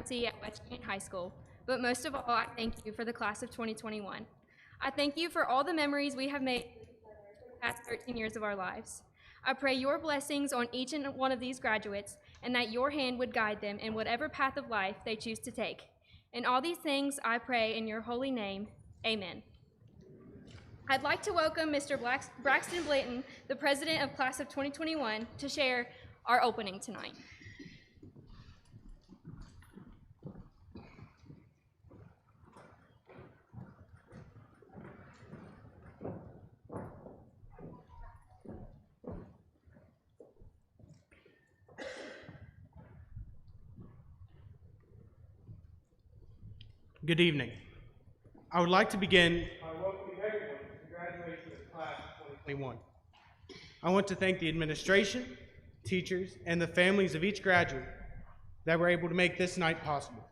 Faculty at West Union High School, but most of all, I thank you for the class of 2021. I thank you for all the memories we have made for the past 13 years of our lives. I pray your blessings on each and one of these graduates and that your hand would guide them in whatever path of life they choose to take. In all these things, I pray in your holy name, amen. I'd like to welcome Mr. Braxton Blanton, the president of class of 2021, to share our opening tonight. Good evening. I would like to begin by welcoming everyone to the graduation of class of 2021. I want to thank the administration, teachers, and the families of each graduate that were able to make this night possible.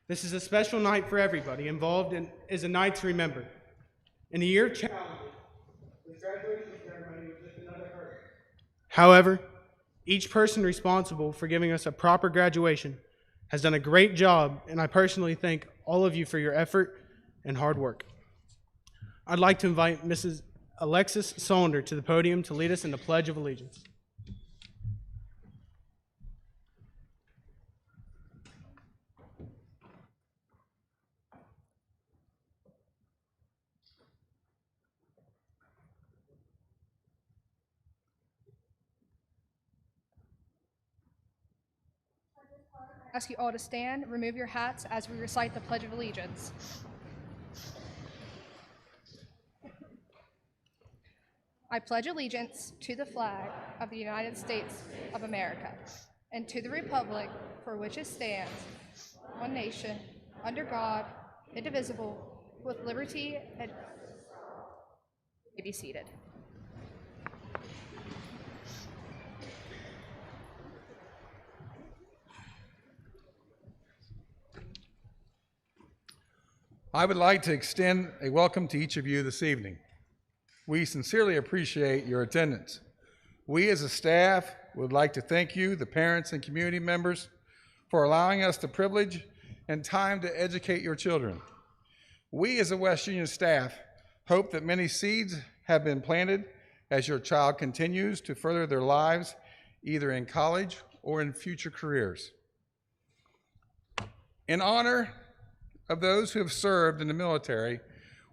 This is a special night for everybody involved and is a night to remember. In a year of challenges, this graduation ceremony was just another hurdle. However, each person responsible for giving us a proper graduation has done a great job, and I personally thank all of you for your effort and hard work. I'd like to invite Mrs. Alexis Sonder to the podium to lead us in the Pledge of Allegiance. Ask you all to stand, remove your hats as we recite the Pledge of Allegiance. I pledge allegiance to the flag of the United States of America and to the republic for which it stands, one nation, under God, indivisible, with liberty and be seated. I would like to extend a welcome to each of you this evening. We sincerely appreciate your attendance. We as a staff would like to thank you, the parents and community members, for allowing us the privilege and time to educate your children. We as a West Union staff hope that many seeds have been planted as your child continues to further their lives, either in college or in future careers. In honor of those who have served in the military,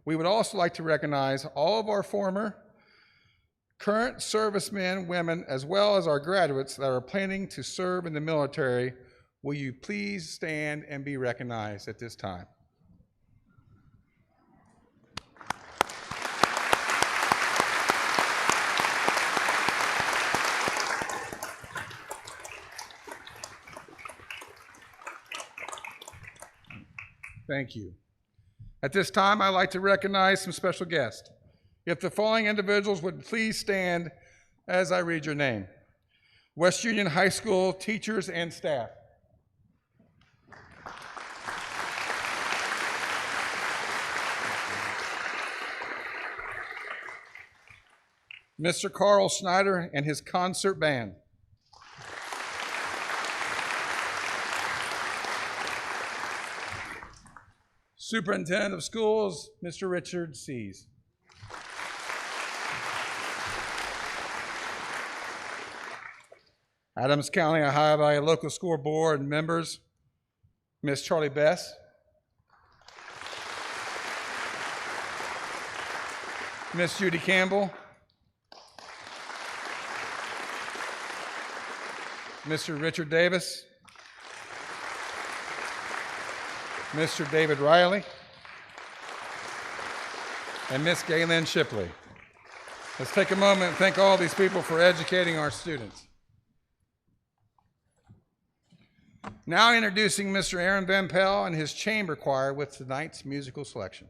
we would also like to recognize all of our former, current servicemen, women, as well as our graduates that are planning to serve in the military. Will you please stand and be recognized at this time? Thank you. At this time, I'd like to recognize some special guests. If the following individuals would please stand as I read your name. West Union High School teachers and staff. Mr. Carl Schneider and his concert band. Superintendent of Schools, Mr. Richard Sees. Adams County, Ohio Valley Local School Board members, Ms. Charlie Bess. Ms. Judy Campbell. Mr. Richard Davis. Mr. David Riley, and Ms. Galen Shipley. Let's take a moment and thank all these people for educating our students. Now introducing Mr. Aaron Van Pell and his chamber choir with tonight's musical selection.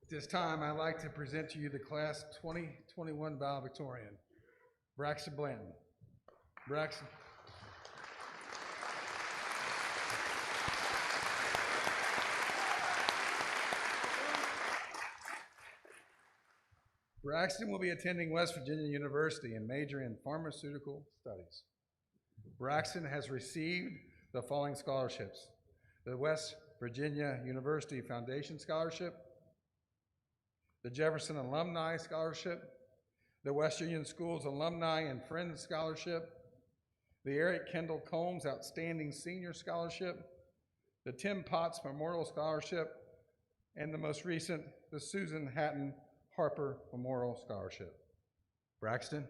At this time, I'd like to present to you the Class 2021 valedictorian, Braxton Blanton. Braxton. Braxton will be attending West Virginia University and majoring in pharmaceutical studies. Braxton has received the following scholarships: the West Virginia University Foundation Scholarship, the Jefferson Alumni Scholarship, the West Union Schools Alumni and Friends Scholarship, the Eric Kendall Combs Outstanding Senior Scholarship, the Tim Potts Memorial Scholarship, and the most recent, the Susan Hatton Harper Memorial Scholarship. Braxton.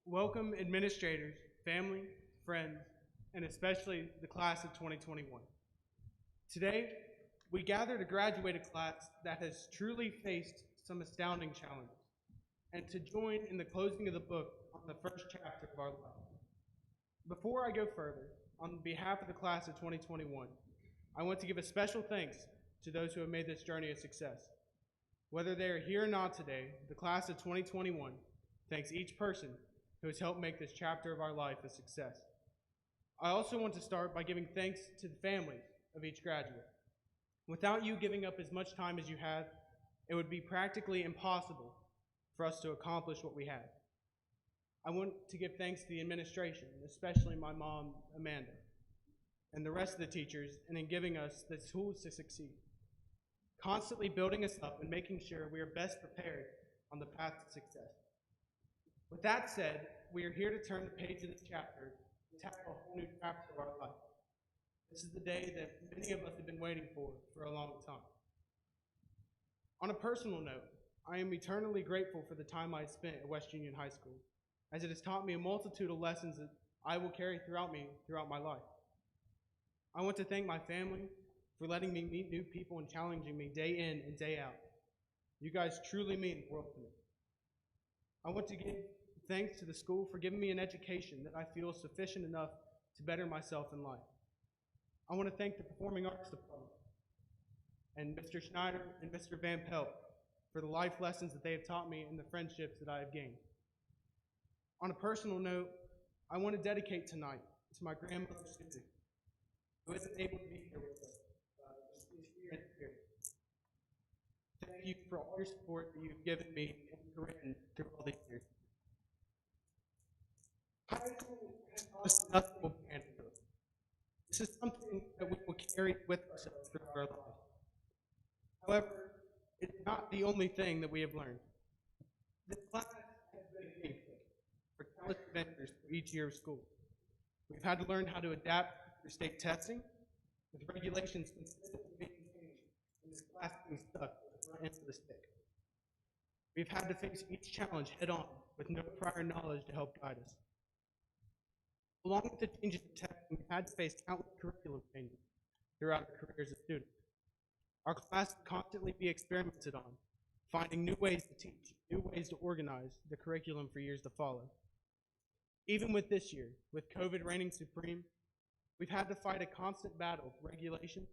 Welcome administrators, family, friends, and especially the class of 2021. Today, we gather to graduate a class that has truly faced some astounding challenges, and to join in the closing of the book on the first chapter of our life. Before I go further, on behalf of the class of 2021, I want to give a special thanks to those who have made this journey a success. Whether they are here or not today, the class of 2021 thanks each person who has helped make this chapter of our life a success. I also want to start by giving thanks to the families of each graduate. Without you giving up as much time as you have, it would be practically impossible for us to accomplish what we have. I want to give thanks to the administration, especially my mom, Amanda, and the rest of the teachers, and in giving us the tools to succeed, constantly building us up and making sure we are best prepared on the path to success. With that said, we are here to turn the page of this chapter and tackle a whole new chapter of our life. This is the day that many of us have been waiting for a long time. On a personal note, I am eternally grateful for the time I spent at West Union High School, as it has taught me a multitude of lessons that I will carry throughout my life. I want to thank my family for letting me meet new people and challenging me day in and day out. You guys truly mean the world to me. I want to give thanks to the school for giving me an education that I feel is sufficient enough to better myself in life. I want to thank the Performing Arts Department and Mr. Schneider and Mr. Van Pelt for the life lessons that they have taught me and the friendships that I have gained. On a personal note, I want to dedicate tonight to my grandmother, Susie, who isn't able to be here with us. Thank you for all your support that you've given me and Corinne through all these years. High school has taught us nothing but manhood. This is something that we will carry with ourselves throughout our lives. However, it's not the only thing that we have learned. This class has been a game for countless adventures through each year of school. We've had to learn how to adapt through state testing, with regulations consistently being changed, and this class being stuck with the front end of the stick. We've had to face each challenge head-on with no prior knowledge to help guide us. Along with the changes in testing, we've had to face countless curriculum changes throughout our careers as students. Our class will constantly be experimented on, finding new ways to teach, new ways to organize the curriculum for years to follow. Even with this year, with COVID reigning supreme, we've had to fight a constant battle of regulations,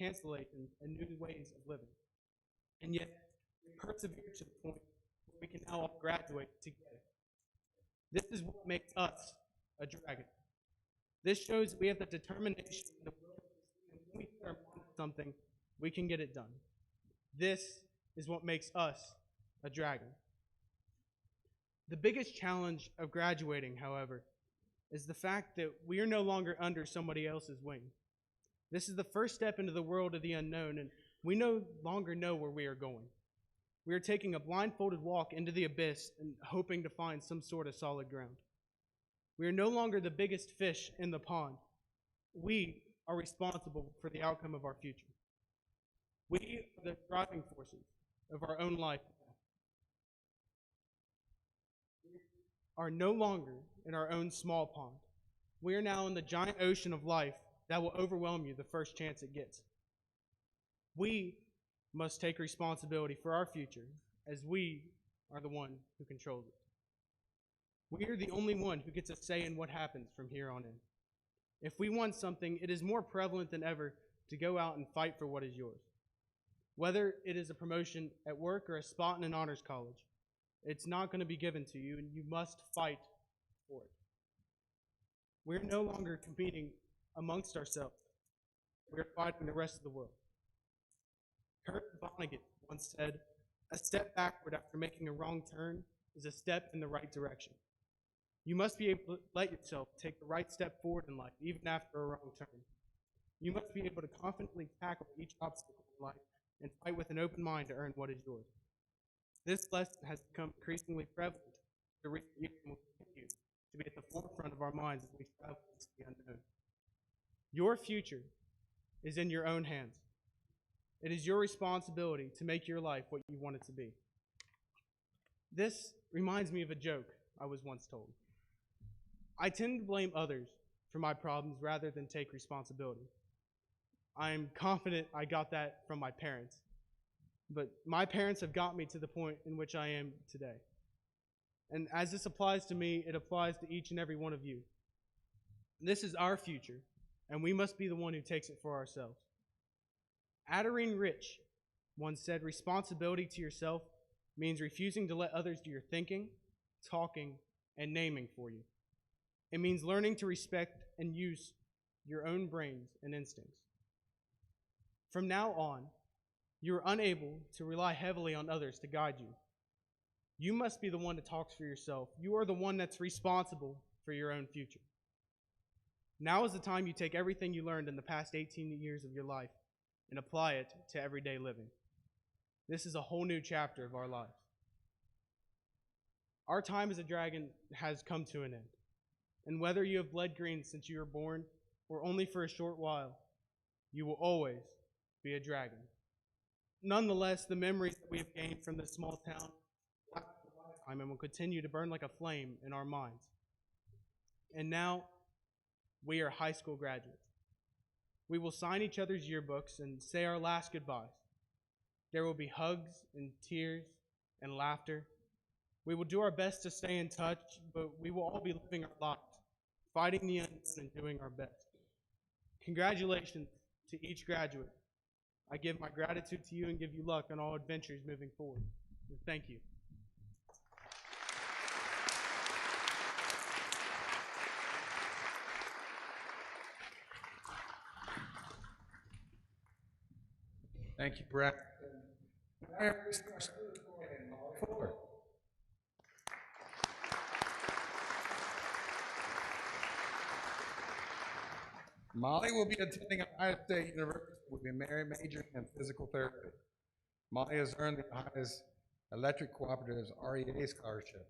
cancellations, and new ways of living. And yet, we persevered to the point where we can now all graduate together. This is what makes us a dragon. This shows that we have the determination and the will to succeed, and when we set our mind to something, we can get it done. This is what makes us a dragon. The biggest challenge of graduating, however, is the fact that we are no longer under somebody else's wing. This is the first step into the world of the unknown, and we no longer know where we are going. We are taking a blindfolded walk into the abyss and hoping to find some sort of solid ground. We are no longer the biggest fish in the pond. We are responsible for the outcome of our future. We are the driving forces of our own life. We are no longer in our own small pond. We are now in the giant ocean of life that will overwhelm you the first chance it gets. We must take responsibility for our future, as we are the one who controls it. We are the only one who gets a say in what happens from here on in. If we want something, it is more prevalent than ever to go out and fight for what is yours. Whether it is a promotion at work or a spot in an honors college, it's not going to be given to you, and you must fight for it. We're no longer competing amongst ourselves. We're fighting the rest of the world. Kurt Vonnegut once said, "A step backward after making a wrong turn is a step in the right direction." You must be able to let yourself take the right step forward in life, even after a wrong turn. You must be able to confidently tackle each obstacle in life and fight with an open mind to earn what is yours. This lesson has become increasingly prevalent in recent years and will continue to be at the forefront of our minds as we travel into the unknown. Your future is in your own hands. It is your responsibility to make your life what you want it to be. This reminds me of a joke I was once told. I tend to blame others for my problems rather than take responsibility. I am confident I got that from my parents, but my parents have got me to the point in which I am today. And as this applies to me, it applies to each and every one of you. This is our future, and we must be the one who takes it for ourselves. Adarine Rich once said, responsibility to yourself means refusing to let others do your thinking, talking, and naming for you. It means learning to respect and use your own brains and instincts. From now on, you are unable to rely heavily on others to guide you. You must be the one that talks for yourself. You are the one that's responsible for your own future. Now is the time you take everything you learned in the past 18 years of your life and apply it to everyday living. This is a whole new chapter of our lives. Our time as a dragon has come to an end. And whether you have bled green since you were born or only for a short while, you will always be a dragon. Nonetheless, the memories that we have gained from this small town and will continue to burn like a flame in our minds. And now, we are high school graduates. We will sign each other's yearbooks and say our last goodbyes. There will be hugs and tears and laughter. We will do our best to stay in touch, but we will all be living our lives, fighting the unknown and doing our best. Congratulations to each graduate. I give my gratitude to you and give you luck on all adventures moving forward. Thank you. Thank you, Brett. Molly will be attending Ohio State University with a majoring in physical therapy. Molly has earned the Ohio's Electric Cooperative's REA Scholarship,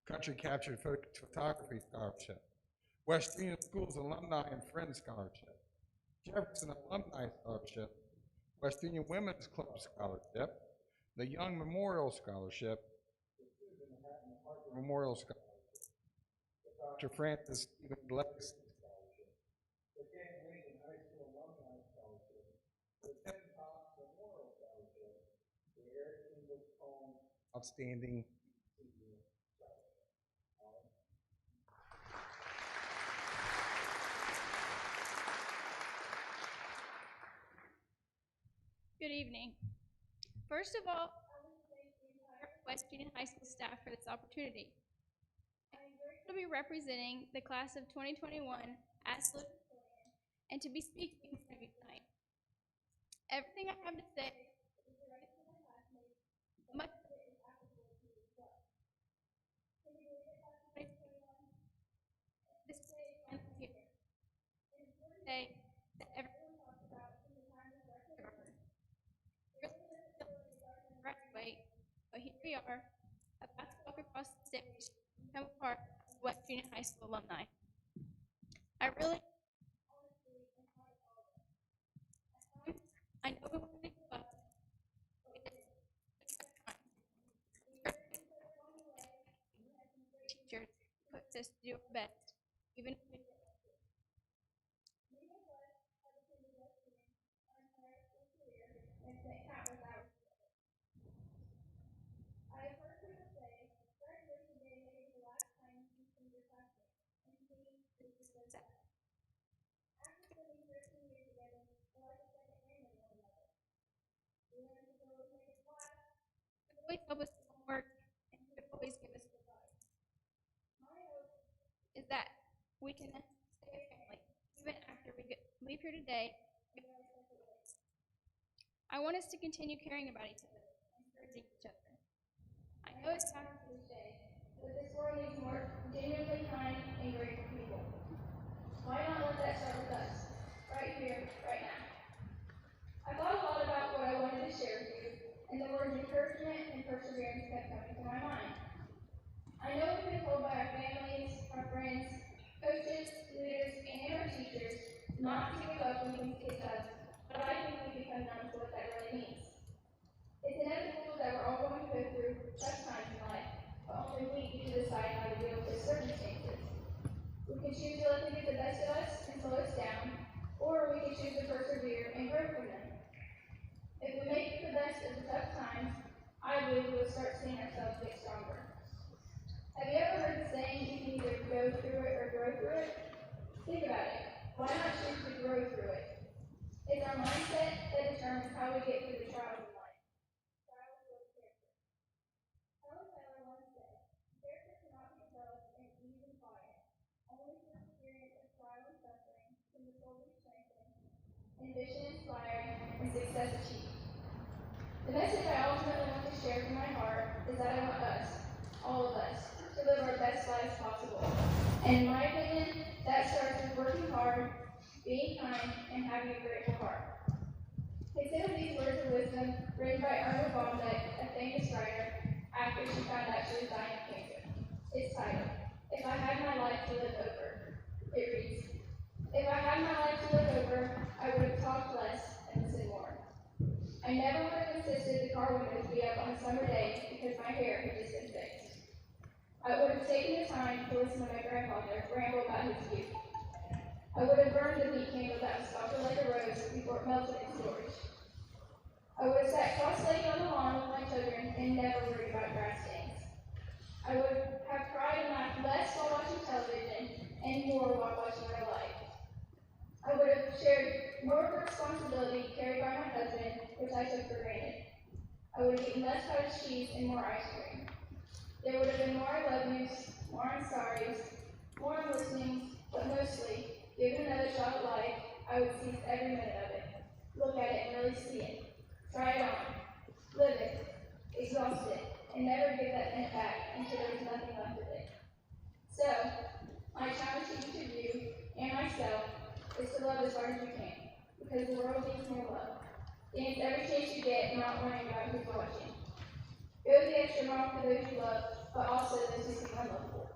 Country Captured Photography Scholarship, West Virginia Schools Alumni and Friends Scholarship, Jefferson Alumni Scholarship, West Virginia Women's Club Scholarship, the Young Memorial Scholarship, Memorial Scholarship, Dr. Francis Stevens Legacy Scholarship, the Camp Lincoln High School Alumni Scholarship, the Tim Cox Memorial Scholarship, the Eric Ingalls Home Outstanding Senior Scholarship. Good evening. First of all, I want to thank the entire West Virginia High School staff for this opportunity. I am grateful to be representing the class of 2021 as salutatorian and to be speaking in front of you tonight. Everything I have to say is directed to my classmates, but much of it is applicable to you as well. Can you believe the class of 2021? This day is finally here. An important day that everyone talks about from the time of our kindergarten. Graduate, but here we are, about to walk across the stage and become a part of West Virginia High School alumni. I really, honestly, am proud of all of us. At times, I know we want to give up, but it is. We learned along the way, and we had some great teachers who pushed us to do our best, even if we didn't like it. Many of us have attended West Virginia our entire school career and spent countless hours. I have heard people say graduation day may be the last time you see some of your classmates, and to me, this is so sad. After spending 13 years together, we're like a second family to one another. We learn to always make us laugh, to always help us with homework, and to always give us advice. My hope is that we can stay a family even after we leave here today and go our separate ways. I want us to continue caring about each other and encouraging each other. I know it's kind of cliche, but this world needs more genuinely kind and grateful people. Why not let that start with us, right here, right now? I thought a lot about what I wanted to share with you, and the words encouragement and perseverance we get through the trials of life. Trials build character. Helen Keller once said, character cannot be developed in ease and quiet. Only through experience of trial and suffering can the soul be strengthened, ambition inspired, and success achieved. The message I ultimately want to share from my heart is that I want us, all of us, to live our best lives possible. And in my opinion, that starts with working hard, being kind, and having a grateful heart. Consider these words of wisdom written by Irma Bombeck, a famous writer, after she found out she was dying of cancer. It's titled, If I Had My Life to Live Over. It reads, if I had my life to live over, I would have talked less and listened more. I never would have insisted the car windows be up on a summer day because my hair had just been fixed. I would have taken the time to listen to my grandfather ramble about his youth. I would have burned the meat candle that was softer like a rose before it melted in storage. I would have sat cross-legged on the lawn with my children and never worried about grass stains. I would have cried and laughed less while watching television and more while watching real life. I would have shared more of the responsibility carried by my husband, which I took for granted. I would have eaten less cottage cheese and more ice cream. There would have been more I love yous, more I'm sorry's, more I'm listening's, but mostly, given another shot at life, I would seize every minute of it. Look at it and really see it. Try it on. Live it. Exhaust it. And never give that minute back until there was nothing left of it. So, my challenge to each of you and myself is to love as hard as you can, because the world needs more love. Dance every chance you get, not worrying about who's watching. Go the extra mile for those you love, but also those who seem unlovable.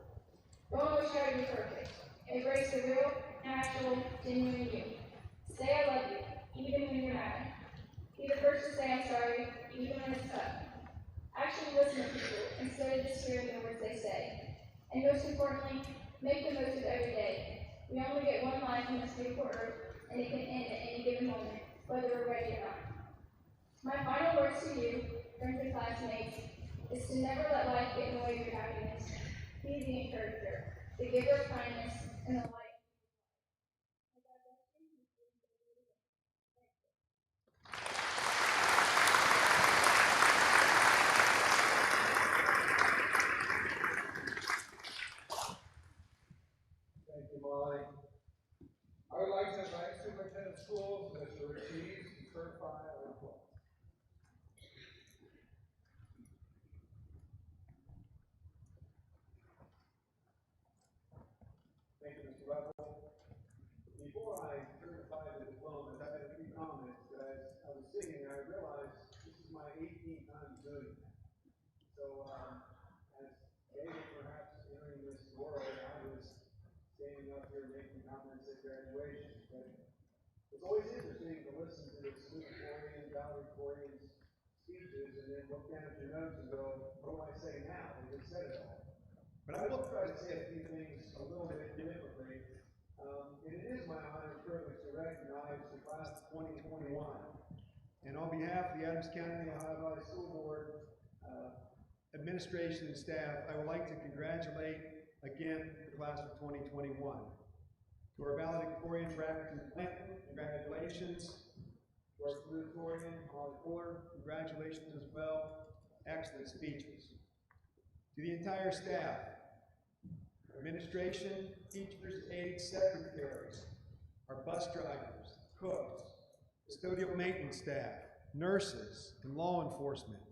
Don't always try to be perfect. Embrace the real, natural, genuine you. Say I love you, even when you're mad. Be the first to say I'm sorry, even when it's tough. Actually listen to people instead of just hearing the words they say. And most importantly, make the most of every day. We only get one life on this beautiful earth, and it can end at any given moment, whether we're ready or not. My final words to you, friends and classmates, is to never let life get in the way of your happiness. Be the encourager, the giver of kindness, and the light. Thank you, Molly. I would like to invite Superintendent of Schools, Mr. Ortiz, to certify our applause. Thank you, Mr. Russell. Before I certify the diplomas, I had a few comments. As I was sitting there, I realized this is my 18th time doing that. So, as David perhaps entering this world, I was standing up here making comments at graduation. But it's always interesting to listen to the salutatorian, valedictorian speeches and then look down at your notes and go, what do I say now? They just said it all. But I will try to say a few things a little bit differently. And it is my honor and privilege to recognize the class of 2021. And on behalf of the Adams County Ohio Valley School Board, administration and staff, I would like to congratulate again the class of 2021. To our valedictorian, Braxton Clinton, congratulations. To our salutatorian, Holly Fuller, congratulations as well. Excellent speeches. To the entire staff, administration, teachers, aides, secretaries, our bus drivers, cooks, custodial maintenance staff, nurses, and law enforcement,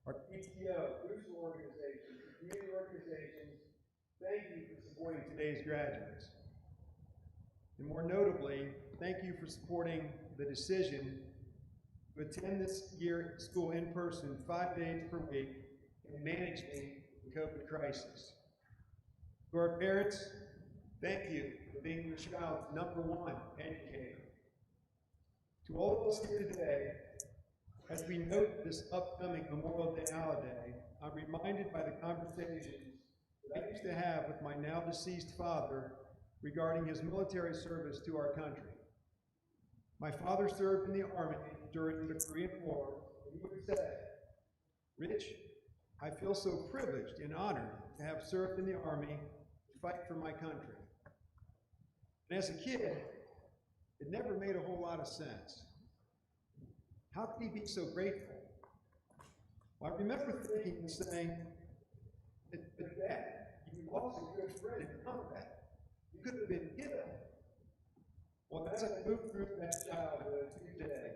our PTO, crucial organizations, community organizations, thank you for supporting today's graduates. And more notably, thank you for supporting the decision to attend this year school in person 5 days per week and managing the COVID crisis. To our parents, thank you for being your child's #1 educator. To all of us here today, as we note this upcoming Memorial Day holiday, I'm reminded by the conversations that I used to have with my now deceased father regarding his military service to our country. My father served in the Army during the Korean War, and he would say, Rich, I feel so privileged and honored to have served in the Army to fight for my country. And as a kid, it never made a whole lot of sense. How could he be so grateful? Well, I remember thinking and saying, but Dad, you lost a good friend in combat. You could have been killed. Well, as I moved through that childhood to today,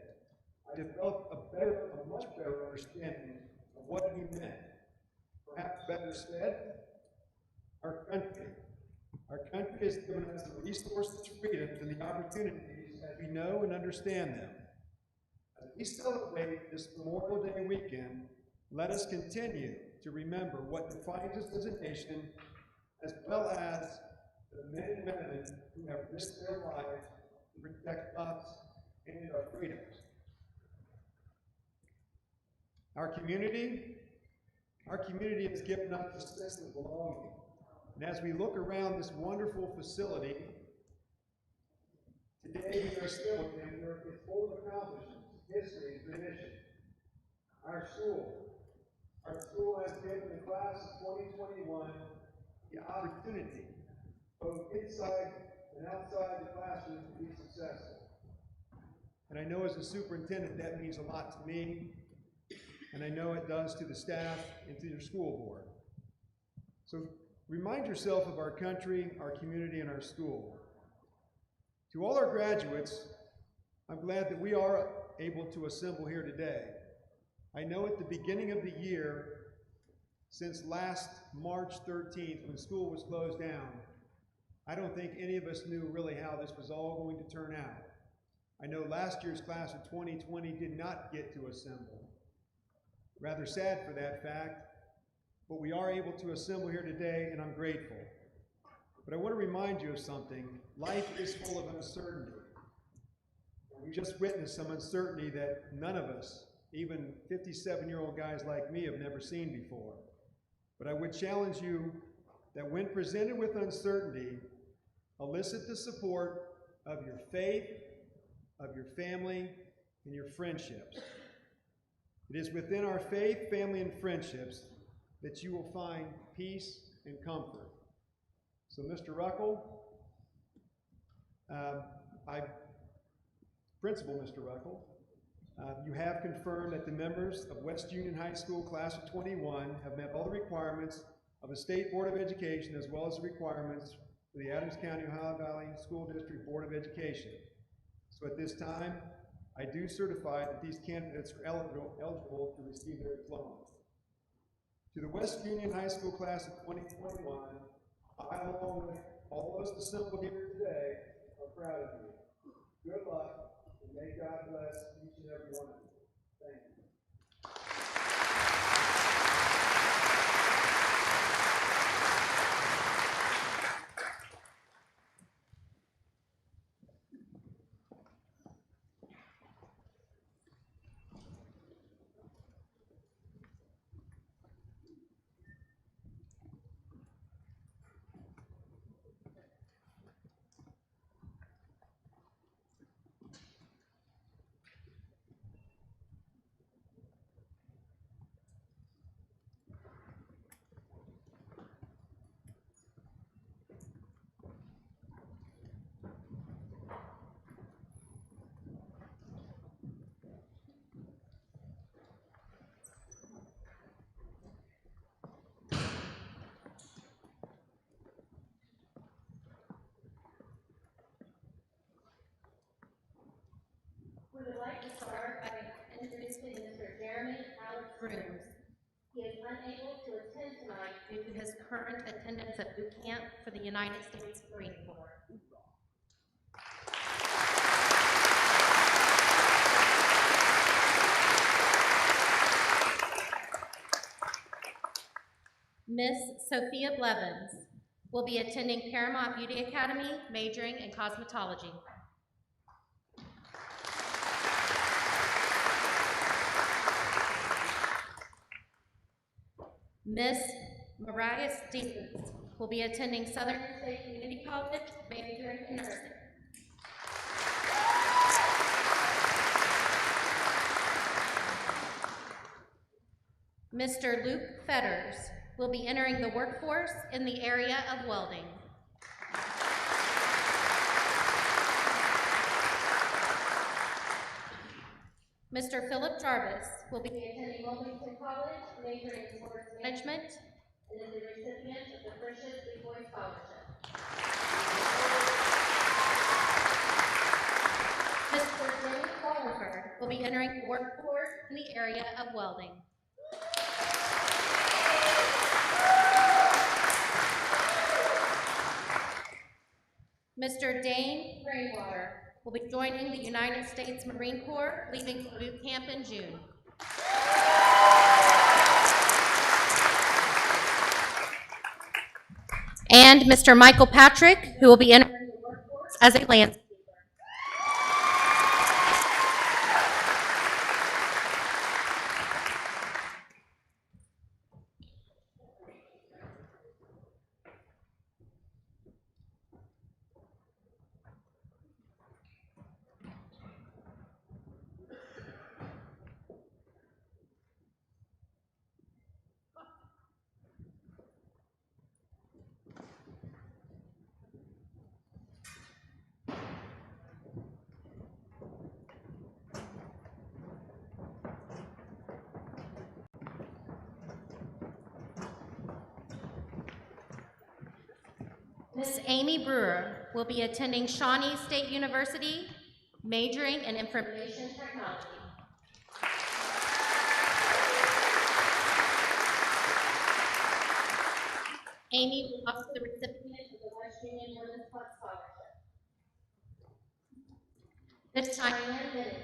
I developed a much better understanding of what he meant. Perhaps better said, our country. Our country has given us the resources, freedoms, and the opportunities as we know and understand them. As we celebrate this Memorial Day weekend, let us continue to remember what defines us as a nation, as well as the men and women who have risked their lives to protect us and our freedoms. Our community has given us a sense of belonging. And as we look around this wonderful facility, today we are still in where it's full of accomplishments, history, and tradition. Our school has given the class of 2021 the opportunity, both inside and outside the classroom, to be successful. And I know as a superintendent that means a lot to me, and I know it does to the staff and to your school board. So remind yourself of our country, our community, and our school. To all our graduates, I'm glad that we are able to assemble here today. I know at the beginning of the year, since last March 13th, when school was closed down, I don't think any of us knew really how this was all going to turn out. I know last year's class of 2020 did not get to assemble. Rather sad for that fact, but we are able to assemble here today, and I'm grateful. But I want to remind you of something. Life is full of uncertainty. We just witnessed some uncertainty that none of us, even 57-year-old guys like me, have never seen before. But I would challenge you that when presented with uncertainty, elicit the support of your faith, of your family, and your friendships. It is within our faith, family, and friendships that you will find peace and comfort. So, Mr. Ruckel, Principal Mr. Ruckel, you have confirmed that the members of West Union High School Class of 21 have met all the requirements of the State Board of Education as well as the requirements for the Adams County, Ohio Valley School District Board of Education. So at this time, I do certify that these candidates are eligible to receive their diplomas. To the West Union High School Class of 2021, I, along with all of us assembled here today, are proud of you. Good luck. And may God bless each and every one of you. Thank you. We would like to start by introducing Mr. Jeremy Alex Rooms. He is unable to attend tonight due to his current attendance at boot camp for the United States Marine Corps. Miss Sophia Blevins will be attending Paramount Beauty Academy, majoring in cosmetology. Miss Mariah Stevens will be attending Southern State Community College, majoring in nursing. Mr. Luke Fetters will be entering the workforce in the area of welding. Mr. Philip Jarvis will be attending Wilmington College, majoring in sports management, and is the recipient of the Precious Big Boy Scholarship. Mr. James Wallenberg will be entering the workforce in the area of welding. Mr. Dane Rainwater will be joining the United States Marine Corps, leaving for boot camp in June. And Mr. Michael Patrick, who will be entering the workforce as a landscaper. Miss Amy Brewer will be attending Shawnee State University, majoring in information technology. Amy will also be the recipient of the West Union Women's Club Scholarship. Miss Cheyenne Bennett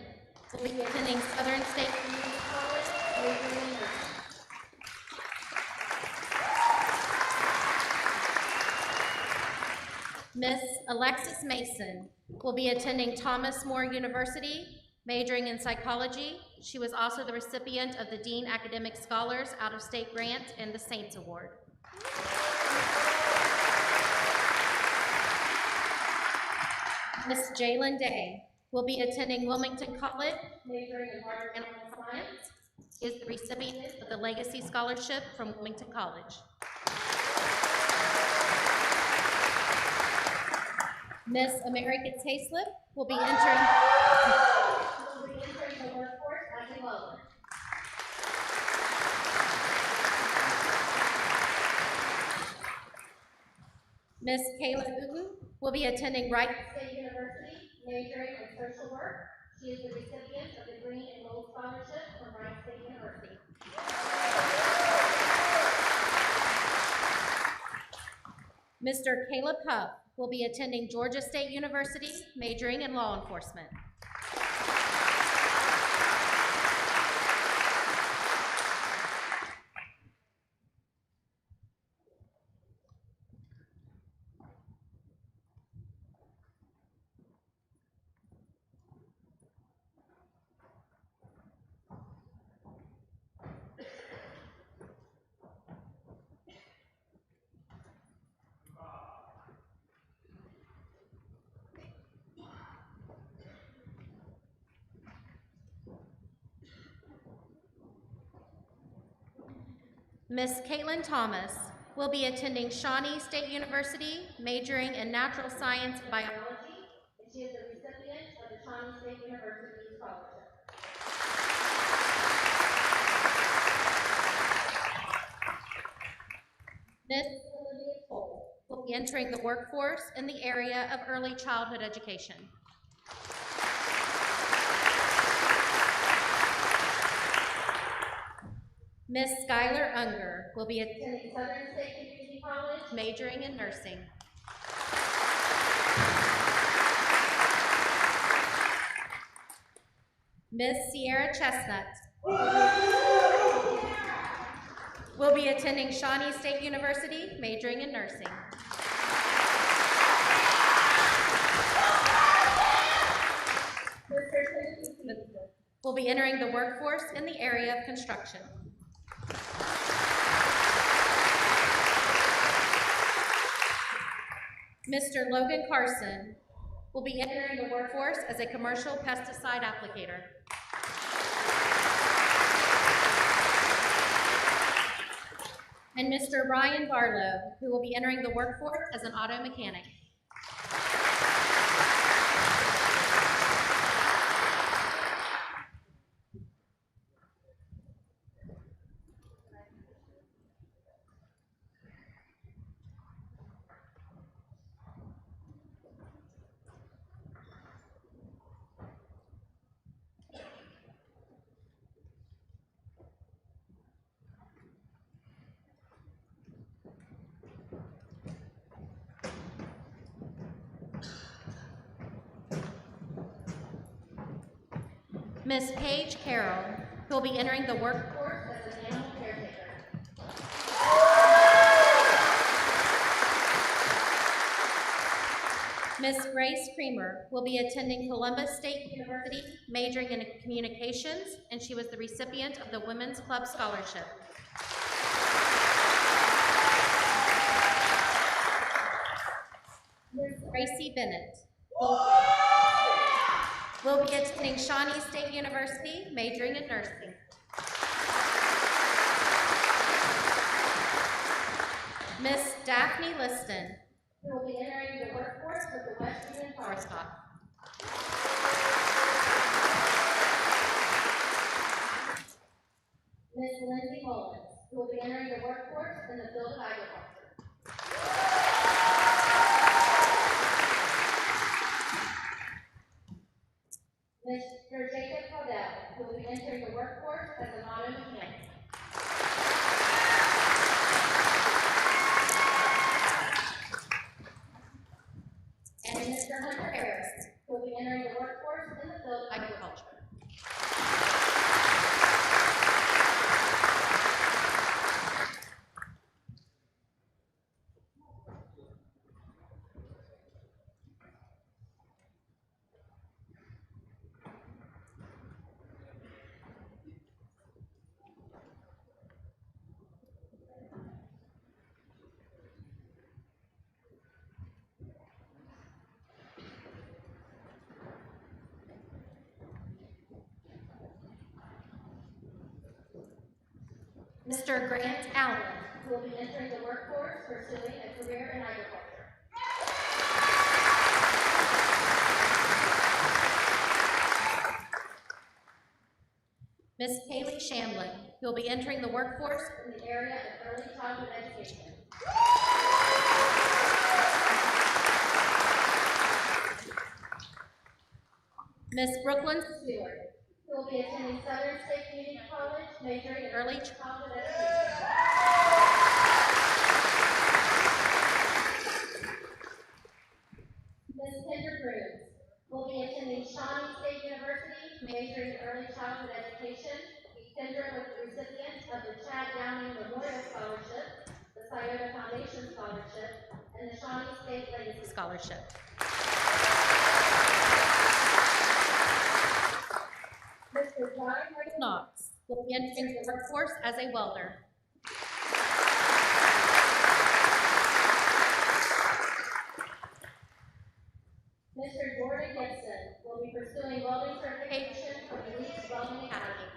will be attending Southern State Community College, majoring in nursing. Miss Alexis Mason will be attending Thomas More University, majoring in psychology. She was also the recipient of the Dean Academic Scholars Out-of-State Grant and the Saints Award. Miss Jalen Day will be attending Wilmington College, majoring in environmental science. She is the recipient of the Legacy Scholarship from Wilmington College. Miss America Tayslip will be entering the workforce as a welder. Miss Kayla Uten will be attending Wright State University, majoring in social work. She is the recipient of the Green and Gold Scholarship from Wright State University. Mr. Caleb Huff will be attending Georgia State University, majoring in law enforcement. Miss Caitlin Thomas will be attending Shawnee State University, majoring in natural science and biology, and she is the recipient of the Shawnee State University Scholarship. Miss Olivia Cole will be entering the workforce in the area of early childhood education. Miss Skylar Unger will be attending Southern State Community College, majoring in nursing. Miss Sierra Chestnut will be attending Shawnee State University, majoring in nursing. Will be entering the workforce in the area of construction. Mr. Logan Carson will be entering the workforce as a commercial pesticide applicator. And Mr. Ryan Barlow, who will be entering the workforce as an auto mechanic. Miss Paige Carroll, who will be entering the workforce as an animal caretaker. Miss Grace Creamer will be attending Columbus State University, majoring in communications, and she was the recipient of the Women's Club Scholarship. Ms. Gracie Bennett will be attending Shawnee State University, majoring in nursing. Miss Daphne Liston, who will be entering the workforce with the West Union Power Stock. Miss Lindsay Mullins, who will be entering the workforce in the field of agriculture. Mr. Jacob Caudell, who will be entering the workforce as an auto mechanic. And Mr. Hunter Harris, who will be entering the workforce in the field of agriculture. Mr. Grant Allen, who will be entering the workforce pursuing a career in agriculture. Ms. Kaylee Shamblin, who will be entering the workforce in the area of early childhood education. Ms. Brooklyn Stewart, who will be attending Southern State Community College, majoring in early childhood education. Ms. Kendra Cruz will be attending Shawnee State University, majoring in early childhood education. Kendra was the recipient of the Chad Downing Memorial Scholarship, the Scioto Foundation Scholarship, and the Shawnee State Legacy Scholarship. Mr. John Michael Knox will be entering the workforce as a welder. Mr. Jordan Gibson will be pursuing welding certification from the Leeds Welding Academy.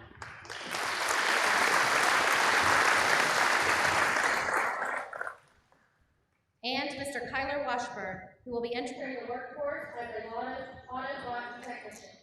And Mr. Kyler Washburn, who will be entering the workforce as an auto body technician.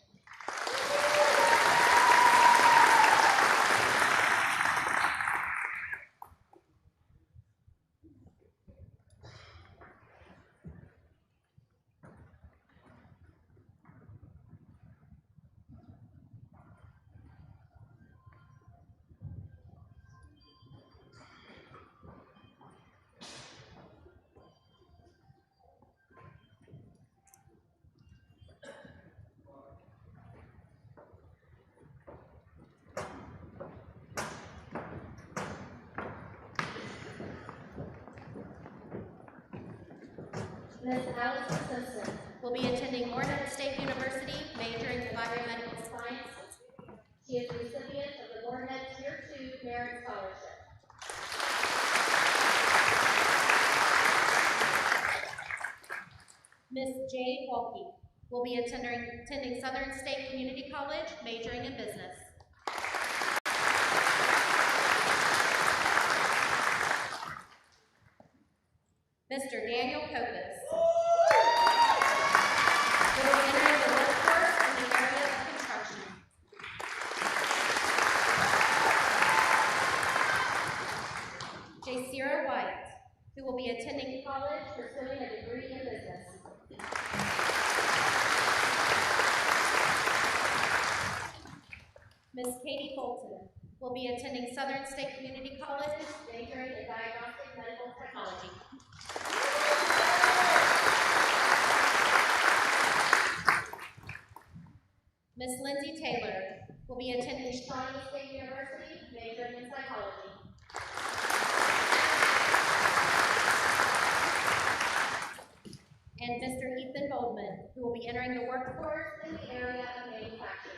Ms. Allison Simpson will be attending Morehead State University, majoring in biomedical science. She is the recipient of the Morehead Tier 2 Merit Scholarship. Ms. Jade Walke will be attending Southern State Community College, majoring in business. Mr. Daniel Kopis will be entering the workforce in the area of construction. Jaceera White, who will be attending college pursuing a degree in business. Ms. Katie Fulton will be attending Southern State Community College, majoring in diagnostic medical technology. Miss Lindsay Taylor will be attending Shawnee State University, majoring in psychology. And Mr. Ethan Goldman, who will be entering the workforce in the area of manufacturing.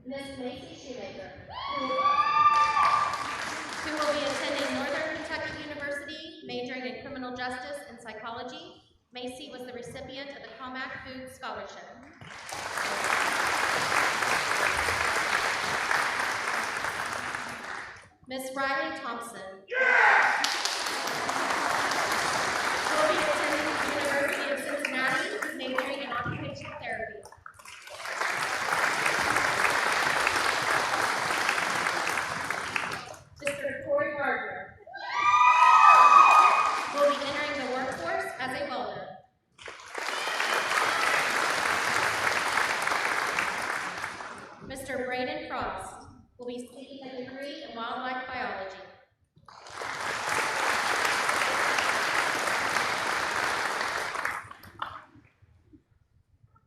Miss Macy Shoemaker, who will be attending Northern Kentucky University, majoring in criminal justice and psychology. Macy was the recipient of the Comac Food Scholarship. Miss Riley Thompson, who will be attending the University of Cincinnati, majoring in occupational therapy. Mr. Corey Gardner will be entering the workforce as a welder. Mr. Braden Frost will be seeking a degree in wildlife biology.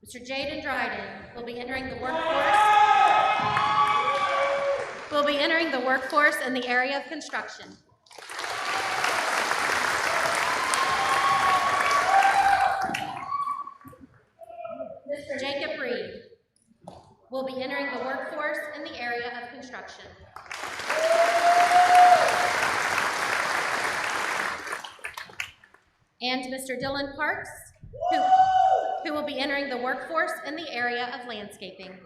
Mr. Jaden Dryden will be entering the workforce in the area of construction. Mr. Jacob Reed will be entering the workforce in the area of construction. And Mr. Dylan Parks, who will be entering the workforce in the area of landscaping.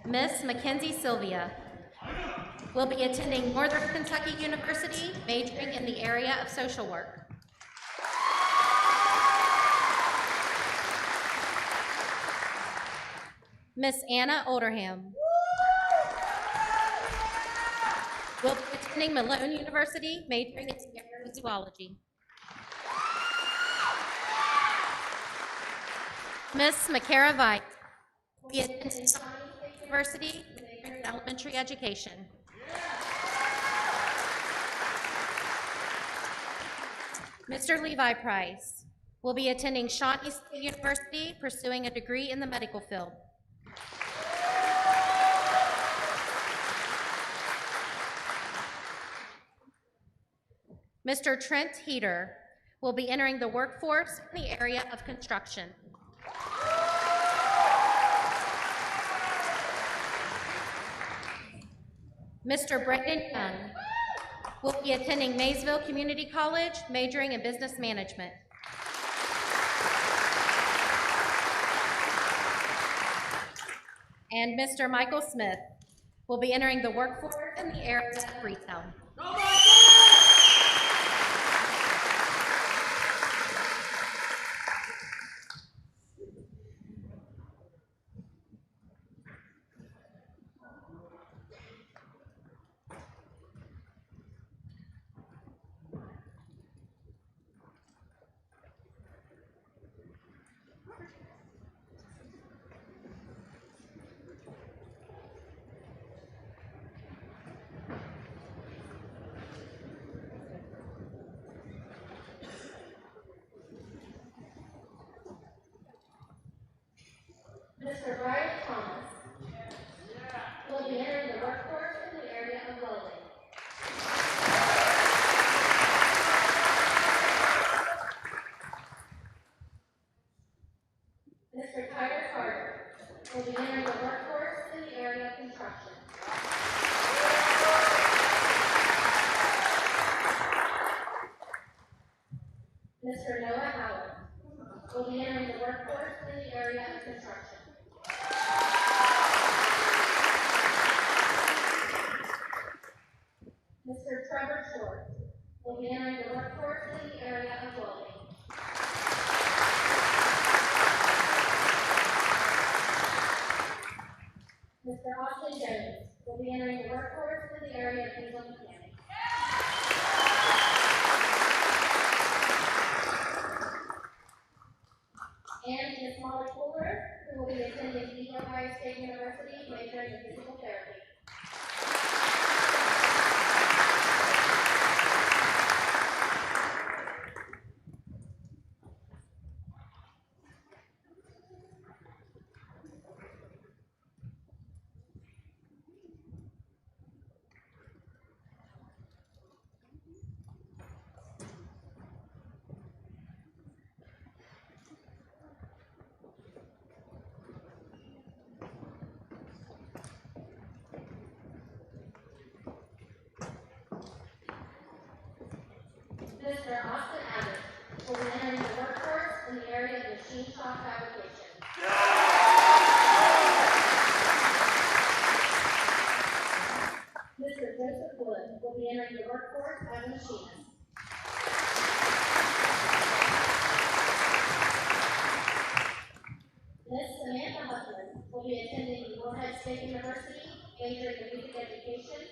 Miss Mackenzie Sylvia will be attending Northern Kentucky University, majoring in the area of social work. Miss Anna Olderham will be attending Malone University, majoring in the area of zoology. Miss Makara Veit will be attending University, majoring in elementary education. Mr. Levi Price will be attending Shawnee State University, pursuing a degree in the medical field. Mr. Trent Heater will be entering the workforce in the area of construction. Mr. Brandon Young will be attending Maysville Community College, majoring in business management. And Mr. Michael Smith will be entering the workforce in the area of retail. Mr. Brian Thomas will be entering the workforce in the area of welding. will be entering the workforce in the area of construction. Mr. Noah Howard will be entering the workforce in the area of construction. Mr. Trevor Schwartz will be entering the workforce in the area of welding. Mr. Austin Jones will be entering the workforce in the area of diesel mechanics. And Ms. Molly Fuller, who will be attending the Ohio State University, majoring in physical therapy. Mr. Austin Abbott will be entering the workforce in the area of machine shop fabrication. Mr. Joseph Wood will be entering the workforce as a machinist. Ms. Samantha Husband will be attending Morehead State University, majoring in music education.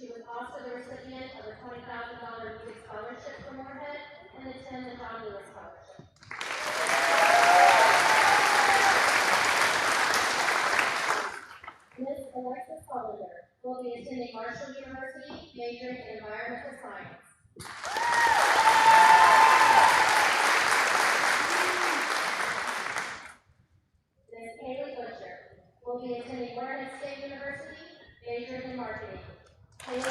She was also the recipient of a $20,000 music scholarship from Morehead and attended the John Lewis Scholarship. Ms. Alexis Hollander will be attending Marshall University, majoring in environmental science. Ms. Kaylee Butcher will be attending Morehead State University, majoring in marketing. Kaylee is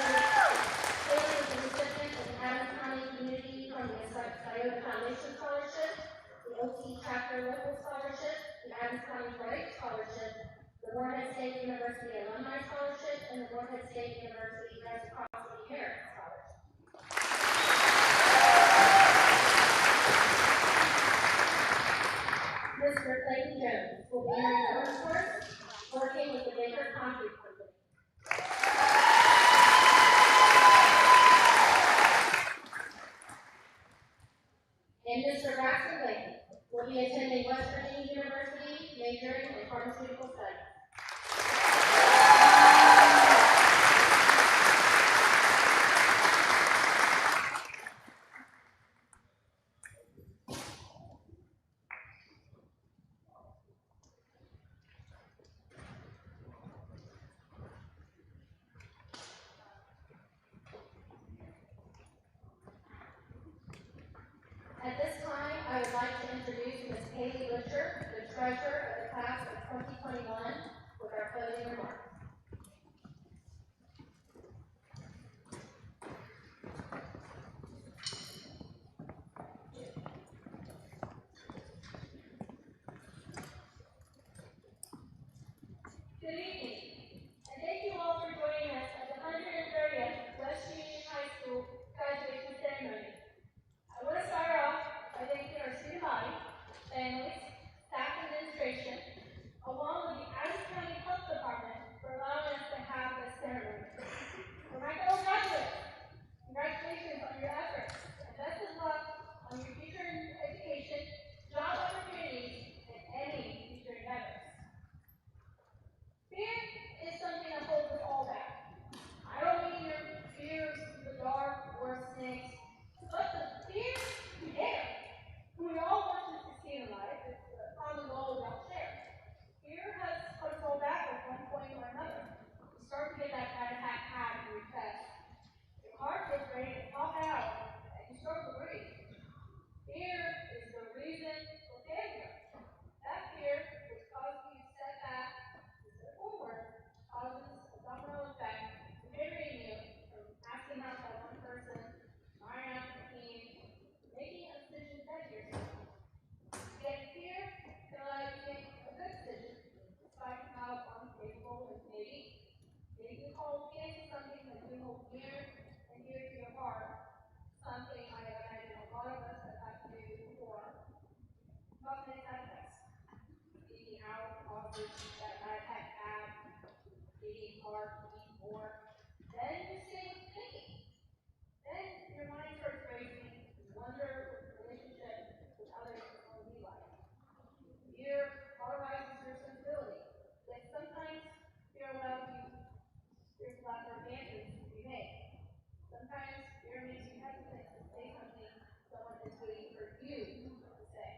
the recipient of the Adams County Community from the Scioto Foundation Scholarship, the OT Chapter Local Scholarship, the Adams County Poetic Scholarship, the Morehead State University Alumni Scholarship, and the Morehead State University Reciprocity Merit Scholarship. Mr. Clayton Jones will be entering the workforce, working with the Baker Concrete Company. And Mr. Braxton Lane will be attending West Virginia University, majoring in pharmaceutical studies. At this time, I would like to introduce Ms. Kaylee Butcher, the treasurer of the class of 2021, with our closing remarks. Good evening, and thank you all for joining us at the 130th West Union High School graduation ceremony. I want to start off by thanking our student body, families, staff, and administration, along with the Adams County Health Department for allowing us to have this ceremony. For my fellow graduates, congratulations on your efforts, and best of luck on your future education, job opportunities, and any future endeavors. Being offers that iPad app, AD card, eat more, then you're sitting with thinking. Then your mind starts racing, you wonder what the relationship with others is going to be like. Fear paralyzes your sensibility. Yet sometimes fear allows for advances to be made. Sometimes fear makes you hesitant to say something someone is waiting for you to say.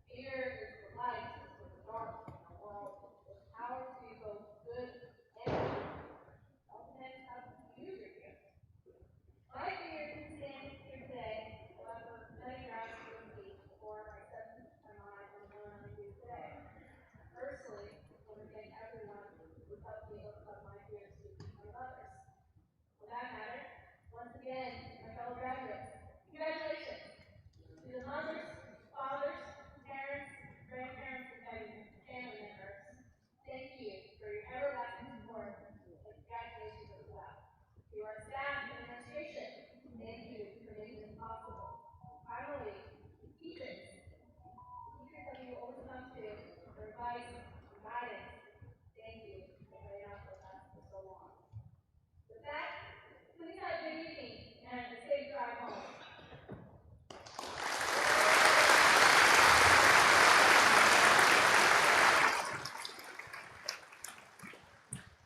Fear is the light, is the dark in the world, with power to do both good and evil. It all depends how you use your fear. My fear is standing here today, however, many drives to me before I set my mind on what I'm going to do today. Personally, I want to thank everyone who helped me overcome my fears to become others. For that matter, once again, my fellow graduates, congratulations to the mothers, fathers, parents, grandparents, and family members. Thank you for your everlasting support, and congratulations as well. To our staff and administration, thank you for making this possible. Finally, teachers. Teachers that you always come to for advice and guidance. Thank you for putting up with us for so long. With that, please have a good evening and a safe drive home.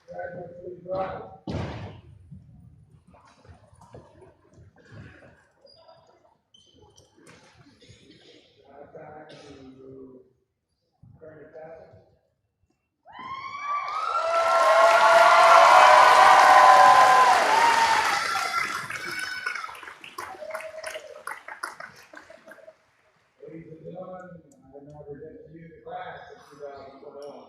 Graduates, please rise. Now time to turn your tassels. Ladies and gentlemen, I now present to you the class of 2021.